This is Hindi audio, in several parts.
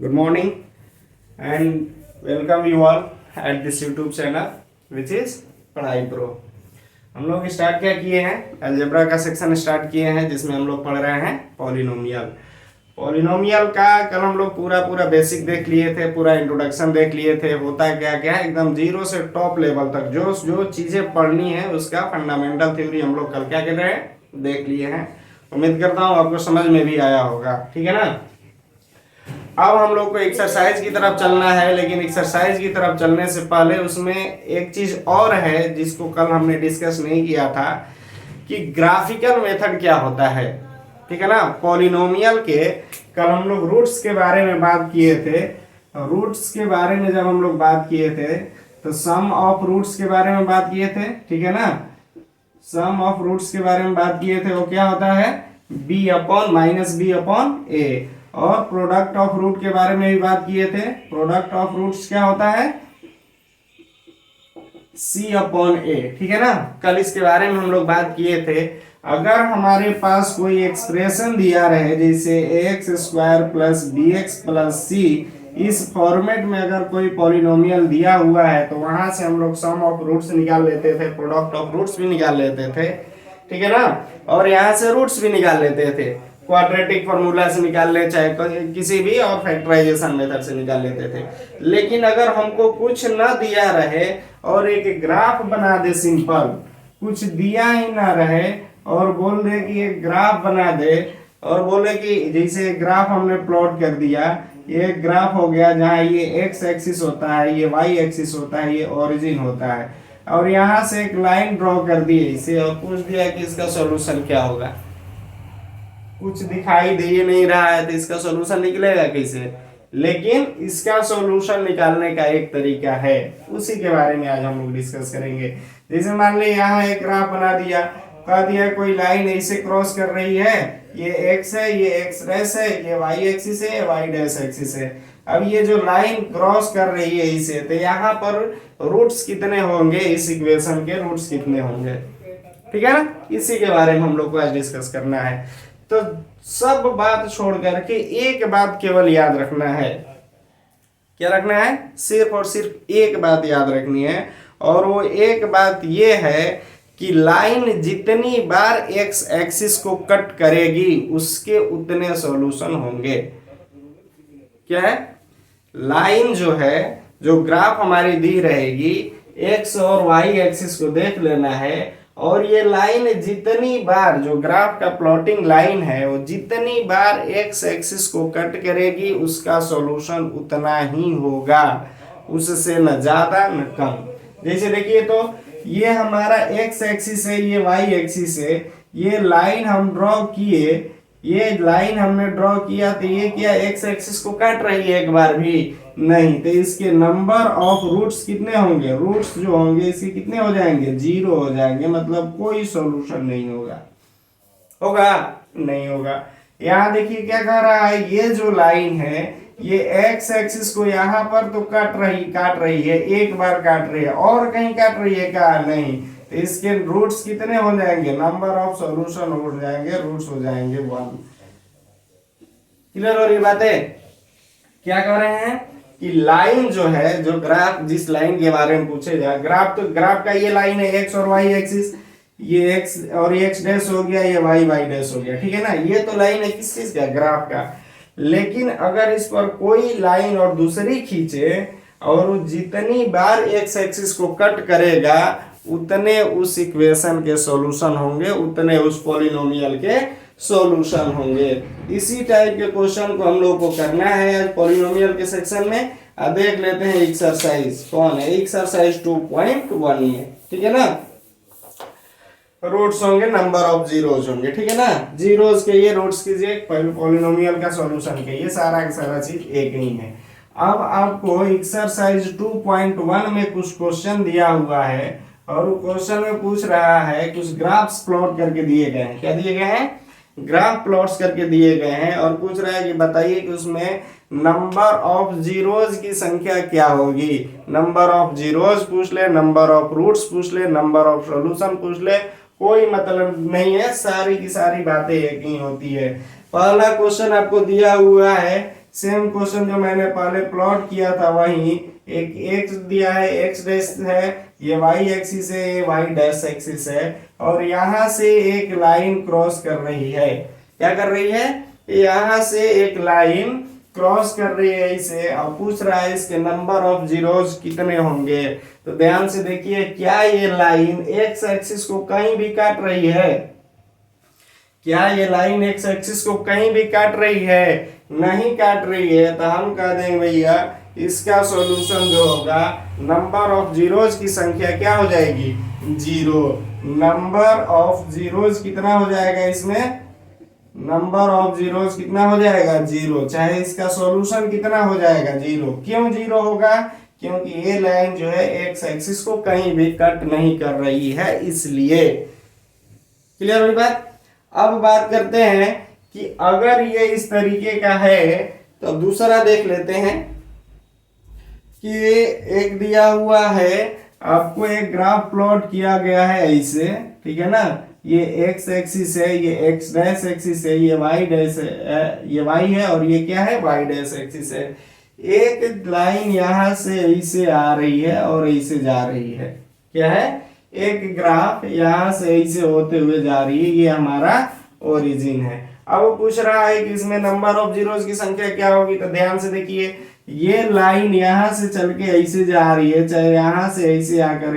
Good morning and welcome you all at this YouTube channel which is पढ़ाई प्रो। हम लोग स्टार्ट क्या किए हैं, अलजेब्रा का सेक्शन स्टार्ट किए हैं जिसमें हम लोग पढ़ रहे हैं पॉलिनोमियल का। कल हम लोग पूरा बेसिक देख लिए थे, पूरा इंट्रोडक्शन देख लिए थे। होता क्या क्या है, एकदम जीरो से टॉप लेवल तक जो जो चीज़ें पढ़नी है उसका फंडामेंटल थ्योरी हम लोग कल क्या कर रहे हैं, देख लिए हैं। उम्मीद करता हूँ आपको समझ में भी आया होगा, ठीक है ना। अब हम लोग को एक्सरसाइज की तरफ चलना है, लेकिन एक्सरसाइज की तरफ चलने से पहले उसमें एक चीज और है जिसको कल हमने डिस्कस नहीं किया था कि ग्राफिकल मेथड क्या होता है, ठीक है ना। पॉलिनोमियल के कल हम लोग रूट्स के बारे में बात किए थे। रूट्स के बारे में जब हम लोग बात किए थे तो सम ऑफ रूट्स के बारे में बात किए थे, ठीक है ना। सम ऑफ रूट्स के बारे में बात किए थे, वो क्या होता है, b upon minus B upon A. और प्रोडक्ट ऑफ रूट के बारे में भी बात किए थे। प्रोडक्ट ऑफ रूट्स क्या होता है, c अपॉन ए, ठीक है ना। कल इसके बारे में हम लोग बात किए थे। अगर हमारे पास कोई एक्सप्रेशन दिया रहे जैसे ax square plus B X plus C, इस फॉर्मेट में अगर कोई पॉलिनोमियल दिया हुआ है तो वहां से हम लोग सम ऑफ रूट्स निकाल लेते थे, प्रोडक्ट ऑफ रूट्स भी निकाल लेते थे, ठीक है ना। और यहाँ से रूट्स भी निकाल लेते थे, क्वाड्रेटिक फॉर्मूला से निकाल ले चाहे किसी भी और फैक्टराइजेशन मेथड से निकाल लेते थे। लेकिन अगर हमको कुछ न दिया रहे और एक ग्राफ बना दे, सिंपल कुछ दिया ही ना रहे और बोल दे कि एक ग्राफ बना दे और बोले कि जैसे ग्राफ हमने प्लॉट कर दिया, ये ग्राफ हो गया जहाँ ये एक्स एक्सिस होता है, ये वाई एक्सिस होता है, ये ओरिजिन होता है, और यहाँ से एक लाइन ड्रॉ कर दी इसे और पूछ दिया कि इसका सॉल्यूशन क्या होगा। कुछ दिखाई दे नहीं रहा है तो इसका सॉल्यूशन निकलेगा कैसे। लेकिन इसका सॉल्यूशन निकालने का एक तरीका है, उसी के बारे में आज हम लोग डिस्कस करेंगे। जैसे मान ली यहाँ एक ग्राफ बना दिया, कह दिया कोई लाइन ऐसे क्रॉस कर रही है, ये एक्स है, ये एक्स डैश है, ये वाई एक्सिस है, ये वाई डैश एक्सिस है। अब ये जो लाइन क्रॉस कर रही है इसे, तो यहाँ पर रूट्स कितने होंगे, इस इक्वेशन के रूट्स कितने होंगे, ठीक है ना। इसी के बारे में हम लोग को आज डिस्कस करना है। तो सब बात छोड़ करके एक बात केवल याद रखना है। क्या रखना है, सिर्फ और सिर्फ एक बात याद रखनी है, और वो एक बात ये है कि लाइन जितनी बार एक्स एक्सिस को कट करेगी उसके उतने सॉल्यूशन होंगे। क्या है, लाइन जो है, जो ग्राफ हमारी दी रहेगी, एक्स और वाई एक्सिस को देख लेना है, और ये लाइन जितनी बार, जो ग्राफ का प्लॉटिंग लाइन है, वो जितनी बार एक्स एक्सिस को कट करेगी उसका सॉल्यूशन उतना ही होगा, उससे न ज्यादा न कम। जैसे देखिए तो ये हमारा एक्स एक्सिस है, ये वाई एक्सिस है, ये लाइन हम ड्रॉ किए, ये लाइन हमने ड्रॉ किया तो ये क्या एक्स एक्सिस को काट रही है, एक बार भी नहीं। तो इसके नंबर ऑफ रूट्स कितने होंगे, रूट्स जो होंगे इसके कितने हो जाएंगे, 0 हो जाएंगे। मतलब कोई सॉल्यूशन नहीं होगा, होगा नहीं होगा। यहाँ देखिए क्या कह रहा है, ये जो लाइन है ये एक्स एक्सिस को यहाँ पर तो काट रही है, एक बार काट रही है, और कहीं काट रही है क्या, नहीं। तो इसके रूट्स कितने हो जाएंगे, नंबर ऑफ सॉल्यूशन हो जाएंगे, रूट्स हो जाएंगे 1। क्लियर हो रही बात है। क्या कह रहे हैं कि लाइन जो है, जो ग्राफ, जिस लाइन के बारे में पूछे जाए, ग्राफ तो ग्राफ का ये लाइन है एक्स और वाई एक्सिस, ये एक्स और एक्स डैश हो गया, ये वाई वाई डैश हो गया, ठीक है ना। ये तो लाइन है किस चीज का, ग्राफ का। लेकिन अगर इस पर कोई लाइन और दूसरी खींचे और जितनी बार एक्स एक्सिस को कट करेगा उतने उस इक्वेशन के सॉल्यूशन होंगे, उतने उस पॉलिनोमियल के सॉल्यूशन होंगे। इसी टाइप के क्वेश्चन को हम लोग को करना है आज पॉलिनोमियल के सेक्शन में। देख लेते हैं एक्सरसाइज कौन है, एक्सरसाइज 2.1 में, ठीक है ना। रूट्स होंगे, नंबर ऑफ जीरोज होंगे, ठीक है ना। जीरोज के ये रूट्स कीजिए, पॉलिनोमियल का सॉल्यूशन के ये सारा का सारा चीज एक ही है। अब आपको एक्सरसाइज 2.1 में कुछ क्वेश्चन दिया हुआ है और क्वेश्चन में पूछ रहा है, कुछ ग्राफ्स प्लॉट करके दिए गए हैं। क्या दिए गए हैं, ग्राफ प्लॉट्स करके दिए गए हैं, और पूछ रहा है कि बताइए कि उसमें नंबर ऑफ जीरोज की संख्या क्या होगी। नंबर ऑफ जीरोज पूछ ले, नंबर ऑफ रूट्स पूछ ले, नंबर ऑफ सॉल्यूशन पूछ ले, कोई मतलब नहीं है, सारी की सारी बातें एक ही होती है। पहला क्वेश्चन आपको दिया हुआ है सेम क्वेश्चन जो मैंने पहले प्लॉट किया था वही, एक x दिया है, x डैश है, ये y एक्सिस है, ये y डैश एक्सिस है, और यहाँ से एक लाइन क्रॉस कर रही है। क्या कर रही है? यहाँ से एक लाइन क्रॉस कर रही है इसे, और पूछ रहा है इसके नंबर ऑफ जीरोज कितने होंगे। तो ध्यान से देखिए, क्या ये लाइन एक्स एक्सिस को कहीं भी काट रही है? क्या ये लाइन एक्स एक्सिस को कहीं भी काट रही है? नहीं काट रही है। तो हम कह देंगे भैया इसका सॉल्यूशन जो होगा, नंबर ऑफ जीरोज की संख्या क्या हो जाएगी? जीरो। नंबर ऑफ जीरोज कितना हो जाएगा इसमें? नंबर ऑफ जीरोज कितना हो जाएगा? जीरो। चाहे इसका सॉल्यूशन कितना हो जाएगा? जीरो। क्यों जीरो होगा? क्योंकि ये लाइन जो है एक्स एक्सिस को कहीं भी कट नहीं कर रही है, इसलिए। क्लियर हुई बात? अब बात करते हैं कि अगर ये इस तरीके का है तो दूसरा देख लेते हैं कि एक दिया हुआ है, आपको एक ग्राफ प्लॉट किया गया है ऐसे, ठीक है ना। ये एक्स एक्सिस है, ये एक्स डैश एक्सिस है, ये वाई डैश है, ये वाई है, और ये क्या है? वाई डैश एक्सिस है। एक लाइन यहां से ऐसे आ रही है और ऐसे जा रही है। क्या है? एक ग्राफ यहां से ऐसे होते हुए जा रही है, ये हमारा ओरिजिन है। अब वो पूछ रहा है कि इसमें नंबर ऑफ जीरोस की संख्या क्या होगी। तो ध्यान से देखिए, ये लाइन यहां से चल के ऐसे जा रही है, चाहे यहां से ऐसे आकर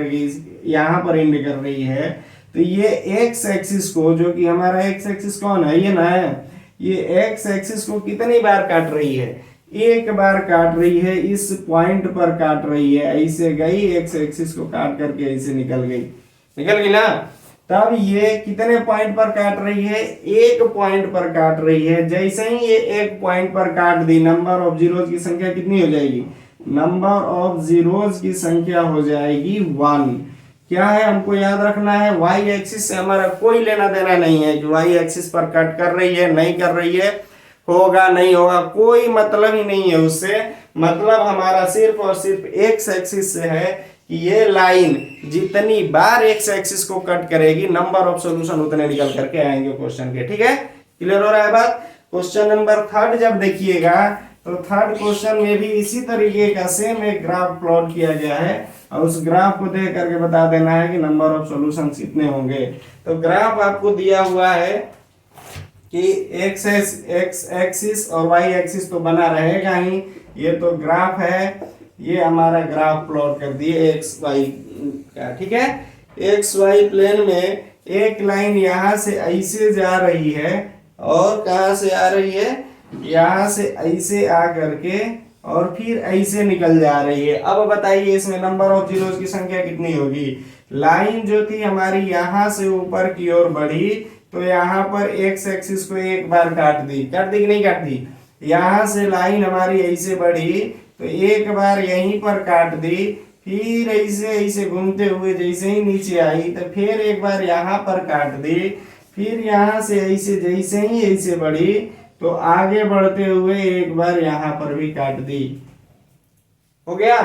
यहां पर एंड कर रही है। तो ये एक्स एक्सिस को, जो कि हमारा एक्स एक्सिस कौन है? ये ना है। ये एक्स एक्सिस को कितनी बार काट रही है? एक बार काट रही है, इस पॉइंट पर काट रही है, ऐसे गई, एक्स एक्सिस को काट करके ऐसे निकल गई ना। तब ये कितने पॉइंट पर काट रही है? एक पॉइंट पर काट रही है। जैसे ही ये एक पॉइंट पर काट दी, नंबर ऑफ जीरोज की संख्या कितनी हो जाएगी? नंबर ऑफ जीरोज की संख्या हो जाएगी 1। क्या है हमको याद रखना है? वाई एक्सिस से हमारा कोई लेना देना नहीं है कि वाई एक्सिस पर कट कर रही है, नहीं कर रही है, होगा नहीं होगा, कोई मतलब ही नहीं है उससे। मतलब हमारा सिर्फ और सिर्फ एक्स एक्सिस से है कि ये लाइन जितनी बार एक्स एक्सिस को कट करेगी, नंबर ऑफ सॉल्यूशन उतने निकल करके आएंगे क्वेश्चन के। ठीक है, क्लियर हो रहा है बात? क्वेश्चन नंबर 3 जब देखिएगा तो थर्ड क्वेश्चन में भी इसी तरीके का सेम एक ग्राफ प्लॉट किया गया है, और उस ग्राफ को देख करके बता देना है कि नंबर ऑफ सॉल्यूशन कितने होंगे। तो ग्राफ आपको दिया हुआ है कि एक्स एक्सिस और वाई एक्सिस तो बना रहेगा ही। ये तो ग्राफ है, ये हमारा ग्राफ प्लॉट कर दिए एक्स वाई का। ठीक है, एक्स वाई प्लेन में एक लाइन यहां से ऐसे जा रही है, और कहां से आ रही है? यहां से ऐसे आ करके और फिर ऐसे निकल जा रही है। अब बताइए इसमें नंबर ऑफ जीरोस की संख्या कितनी होगी? लाइन जो थी हमारी यहां से ऊपर की ओर बढ़ी, तो यहाँ पर एक्स एक्सिस को एक बार काट दी कि नहीं काट दी? यहां से लाइन हमारी ऐसे बढ़ी तो एक बार यहीं पर काट दी, फिर ऐसे ऐसे घूमते हुए जैसे ही नीचे आई तो फिर एक बार यहाँ पर काट दी, फिर यहाँ से ऐसे जैसे ही ऐसे बढ़ी तो आगे बढ़ते हुए एक बार यहाँ पर भी काट दी। हो गया?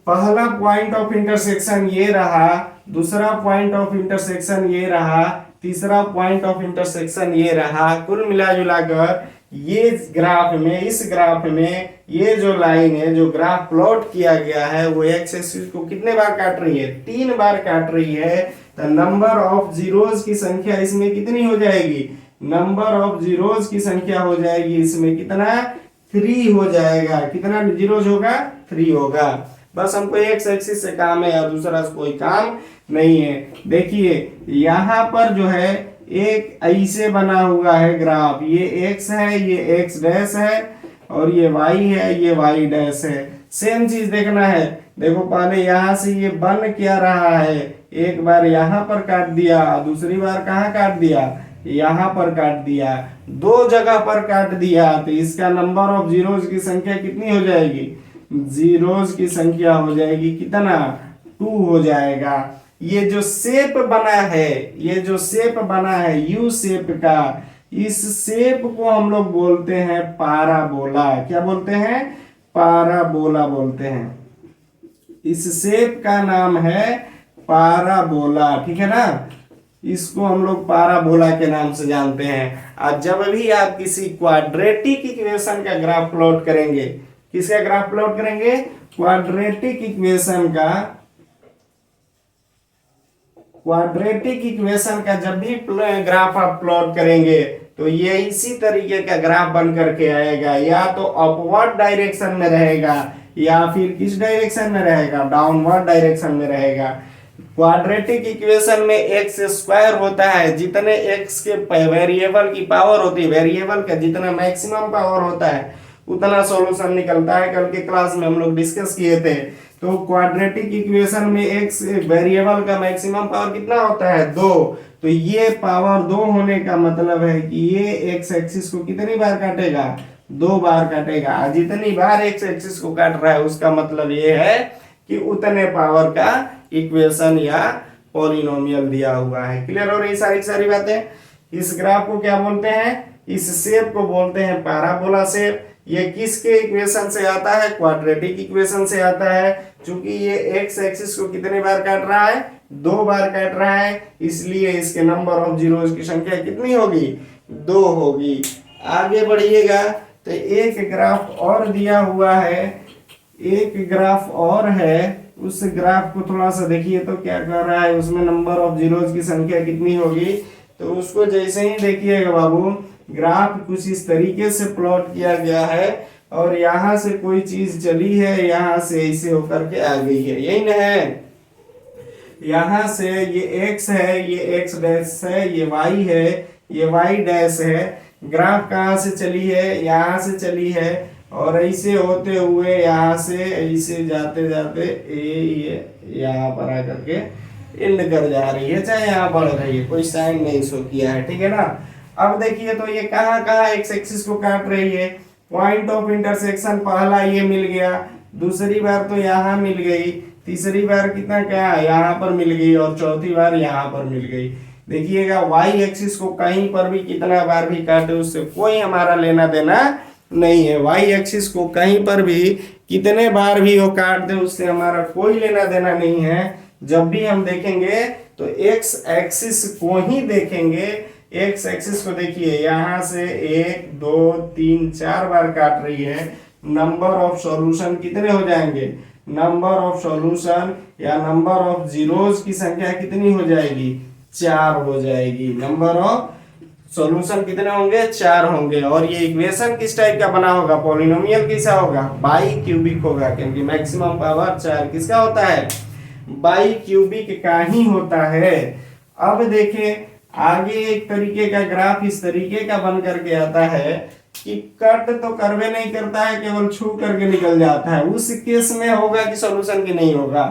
पहला पॉइंट ऑफ इंटरसेक्शन ये रहा, दूसरा पॉइंट ऑफ इंटरसेक्शन ये रहा, तीसरा पॉइंट ऑफ इंटरसेक्शन ये रहा। कुल मिलाजुलाकर ये ग्राफ में, इस ग्राफ में ये जो लाइन है, जो ग्राफ प्लॉट किया गया है, वो एक्स एक्सिस को कितने बार काट रही है? 3 बार काट रही है। तो नंबर ऑफ जीरोस की संख्या इसमें कितनी हो जाएगी? नंबर ऑफ जीरोस की संख्या हो जाएगी इसमें कितना? 3 हो जाएगा। कितना जीरोस होगा? 3 होगा। बस हमको एक्स एक्सिस से काम है और दूसरा से कोई काम नहीं है। देखिए यहाँ पर जो है एक ऐसे बना हुआ है ग्राफ, ये एक्स है, ये एक्स डैश है, और ये वाई है, ये वाई डैश है। सेम चीज देखना है। देखो पहले यहाँ से ये बन क्या रहा है, एक बार यहाँ पर काट दिया, दूसरी बार कहाँ काट दिया? यहाँ पर काट दिया, 2 जगह पर काट दिया। तो इसका नंबर ऑफ जीरोस की संख्या कितनी हो जाएगी? जीरोस की संख्या हो जाएगी कितना? 2 हो जाएगा। ये जो शेप बना है, ये जो शेप बना है यू शेप का, इस शेप को हम लोग बोलते हैं पाराबोला। क्या बोलते हैं? पाराबोला बोलते हैं। इस शेप का नाम है पाराबोला। ठीक है ना? इसको हम लोग पाराबोला के नाम से जानते हैं। और जब भी आप किसी क्वाड्रेटिक इक्वेशन का ग्राफ प्लॉट करेंगे, किसका ग्राफ प्लॉट करेंगे? क्वाड्रेटिक इक्वेशन का जब भी ग्राफ आप प्लॉट करेंगे तो ये इसी तरीके का ग्राफ बन करके आएगा, या तो अपवर्ड डायरेक्शन में रहेगा या फिर किस डायरेक्शन में रहेगा? डाउनवर्ड डायरेक्शन में रहेगा। क्वाड्रेटिक इक्वेशन में एक्स स्क्वायर होता है, जितने एक्स के वेरिएबल की पावर होती है, वेरिएबल का जितना मैक्सिमम पावर होता है उतना सॉल्यूशन निकलता है। कल के क्लास में हम लोग डिस्कस किए थे। तो क्वाड्रेटिक इक्वेशन में एक्स वेरिएबल का मैक्सिमम पावर कितना होता है? 2। तो ये पावर 2 होने का मतलब है कि ये एक्स एक्सिस को कितनी बार काटेगा? 2 बार काटेगा। जितनी बार एक्स एक्सिस को काट रहा है उसका मतलब ये है कि उतने पावर का इक्वेशन या पॉलिनोमियल दिया हुआ है। क्लियर हो रही सारी बातें? इस ग्राफ को क्या बोलते हैं? इस शेप को बोलते हैं पैराबोला शेप। ये किसके इक्वेशन से आता है? क्वाड्रेटिक इक्वेशन से आता है। क्योंकि ये एक्स एक्सिस को कितने बार काट रहा है? 2 बार काट रहा है, इसलिए इसके नंबर ऑफ जीरोज की संख्या कितनी होगी? 2 होगी। आगे बढ़िएगा तो एक ग्राफ और दिया हुआ है, एक ग्राफ और है। उस ग्राफ को थोड़ा सा देखिए तो क्या कर रहा है, उसमें नंबर ऑफ जीरोज की संख्या कितनी होगी। तो उसको जैसे ही देखिएगा बाबू, ग्राफ कुछ इस तरीके से प्लॉट किया गया है और यहाँ से कोई चीज चली है, यहाँ से ऐसे होकर के आ गई है, यही ना है। यहाँ से ये x है, ये x डैश है, ये y है, ये y डैश है। ग्राफ कहाँ से चली है? यहाँ से चली है और ऐसे होते हुए यहाँ से ऐसे जाते जाते ये यहाँ पर आकर के एंड कर जा रही है, चाहे यहाँ बढ़ रही है, कोई साइन नहीं शो किया है, ठीक है ना। अब देखिए तो ये कहाँ कहाँ एक्स एक्सिस को काट रही है। पॉइंट ऑफ इंटरसेक्शन पहला ये मिल गया, दूसरी बार तो यहाँ मिल गई, तीसरी बार कितना क्या यहाँ पर मिल गई और चौथी बार यहाँ पर मिल गई। देखिएगा वाई एक्सिस को कहीं पर भी कितना बार भी काटे उससे कोई हमारा लेना देना नहीं है। वाई एक्सिस को कहीं पर भी कितने बार भी वो काट दे उससे हमारा कोई लेना देना नहीं है। जब भी हम देखेंगे तो एक्स एक्सिस को ही देखेंगे। एक्स एक्सिस को देखिए, यहाँ से 1 2 3 4 बार काट रही है। नंबर ऑफ सॉल्यूशन कितने हो जाएंगे? नंबर ऑफ सॉल्यूशन या नंबर ऑफ जीरोज की संख्या कितनी हो जाएगी? 4 हो जाएगी। नंबर ऑफ सॉल्यूशन कितने होंगे? 4 होंगे। और ये इक्वेशन किस टाइप का बना होगा? पॉलिनोमियल कैसा होगा? बाई क्यूबिक होगा, क्योंकि मैक्सिमम पावर 4 किसका होता है? बाई क्यूबिक का ही होता है। अब देखें आगे एक तरीके का ग्राफ इस तरीके का बन करके आता है कि कट तो करवे नहीं करता है, केवल छू करके निकल जाता है। उस केस में होगा कि सॉल्यूशन की नहीं होगा।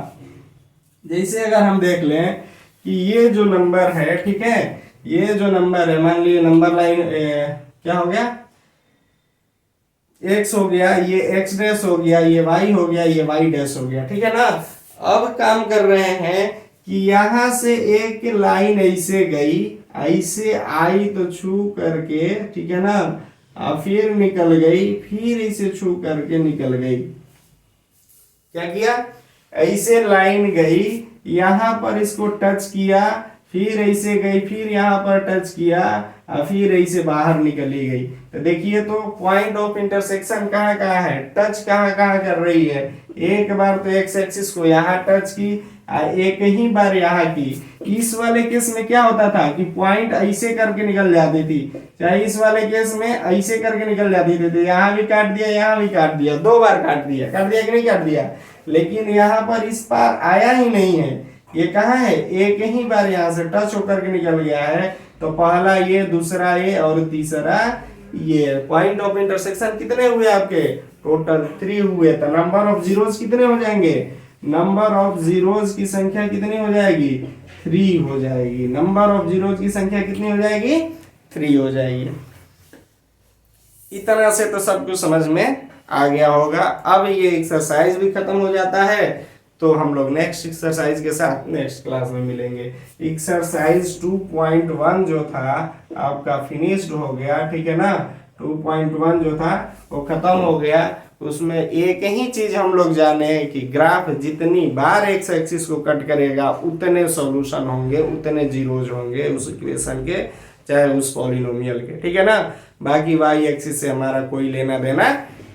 जैसे अगर हम देख लें कि ये जो नंबर है, ठीक है, ये जो नंबर है, मान लीजिए नंबर लाइन क्या हो गया? x हो गया, ये x डैश हो गया, ये y हो गया, ये y डैश हो गया, ठीक है ना। अब काम कर रहे हैं कि यहां से एक लाइन ऐसे गई, ऐसे आई तो छू करके, ठीक है ना, फिर निकल गई, फिर इसे छू करके निकल गई। क्या किया? ऐसे लाइन गई, यहां पर इसको टच किया, फिर ऐसे गई, फिर यहाँ पर टच किया, फिर ऐसे बाहर निकली गई। तो देखिए तो पॉइंट ऑफ इंटरसेक्शन कहाँ कहाँ है? टच कहाँ कहाँ कर रही है? एक बार तो एक्स एक्सिस को यहाँ टच की, एक ही बार यहाँ की। इस वाले केस में क्या होता था कि पॉइंट ऐसे करके निकल जाती थी, चाहे इस वाले केस में ऐसे करके निकल जाती थी। तो यहाँ भी काट दिया, यहाँ भी काट दिया, 2 बार काट दिया कि नहीं काट दिया। लेकिन यहाँ पर इस पार आया ही नहीं है, ये कहाँ है? एक ही बार यहाँ से टच होकर के निकल गया है। तो पहला ये, दूसरा ये और तीसरा ये। पॉइंट ऑफ इंटरसेक्शन कितने हुए आपके? टोटल 3 हुए। तो नंबर ऑफ जीरोज कितने हो जाएंगे? नंबर ऑफ जीरोज की संख्या कितनी हो जाएगी? 3 हो जाएगी। नंबर ऑफ जीरोज की संख्या कितनी हो जाएगी? 3 हो जाएगी। इतना से तो सब कुछ समझ में आ गया होगा। अब ये एक्सरसाइज भी खत्म हो जाता है, तो हम लोग नेक्स्ट एक्सरसाइज के साथ नेक्स्ट क्लास में मिलेंगे। एक्सरसाइज 2.1 जो था आपका फिनिश्ड हो गया, ठीक है ना। 2.1 जो था वो खत्म हो गया। उसमें एक ही चीज हम लोग जाने कि ग्राफ जितनी बार एक्स एक्सिस को कट करेगा उतने सॉल्यूशन होंगे, उतने जीरोज होंगे उस इक्वेशन के, चाहे उस पॉलिनोमियल के, ठीक है ना। बाकी वाई एक्सिस से हमारा कोई लेना देना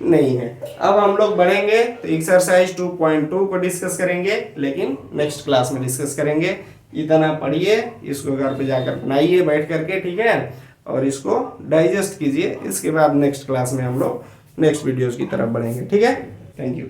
नहीं है। अब हम लोग बढ़ेंगे तो एक्सरसाइज 2.2 को डिस्कस करेंगे, लेकिन नेक्स्ट क्लास में डिस्कस करेंगे। इतना पढ़िए, इसको घर पे जाकर बनाइए बैठ करके, ठीक है, और इसको डाइजेस्ट कीजिए। इसके बाद नेक्स्ट क्लास में हम लोग नेक्स्ट वीडियोस की तरफ बढ़ेंगे, ठीक है। Thank you.